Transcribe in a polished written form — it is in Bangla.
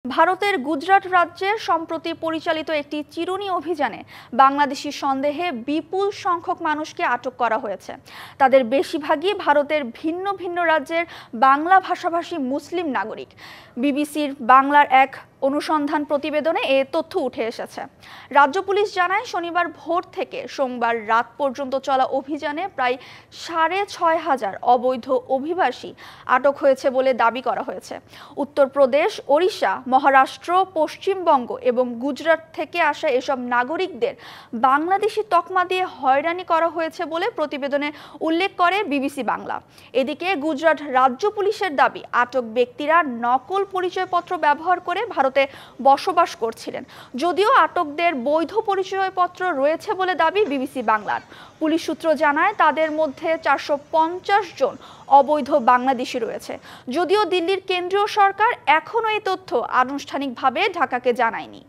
ভারতের গুজরাট রাজ্যের সম্প্রতি পরিচালিত একটি চিরুনি অভিযানে বাংলাদেশি সন্দেহে বিপুল সংখ্যক মানুষকে আটক করা হয়েছে। তাদের বেশিরভাগই ভারতের ভিন্ন ভিন্ন রাজ্যের বাংলা ভাষাভাষী মুসলিম নাগরিক। বিবিসির বাংলার এক অনুসন্ধান প্রতিবেদনে এ তথ্য উঠে এসেছে। রাজ্য পুলিশ জানায়, শনিবার ভোর থেকে সোমবার রাত পর্যন্ত চলা অভিযানে প্রায় ৬৫০০ অবৈধ অভিবাসী আটক হয়েছে বলে দাবি করা হয়েছে। উত্তরপ্রদেশ, ওড়িশা, মহারাষ্ট্র, পশ্চিমবঙ্গ এবং গুজরাট থেকে আসা এসব নাগরিকদের বাংলাদেশি তকমা দিয়ে হয়রানি করা হয়েছে বলে প্রতিবেদনে উল্লেখ করে বিবিসি বাংলা। এদিকে গুজরাট রাজ্য পুলিশের দাবি, আটক ব্যক্তিরা নকল পরিচয়পত্র ব্যবহার করে ভারতে বসবাস করছিলেন। যদিও আটকদের বৈধ পরিচয়পত্র রয়েছে বলে দাবি বিবিসি বাংলার। পুলিশ সূত্র জানায়, তাদের মধ্যে ৪৫০ জন অবৈধ বাংলাদেশি রয়েছে। যদিও দিল্লির কেন্দ্রীয় সরকার এখনো এই তথ্য আনুষ্ঠানিকভাবে ঢাকাকে জানায়নি।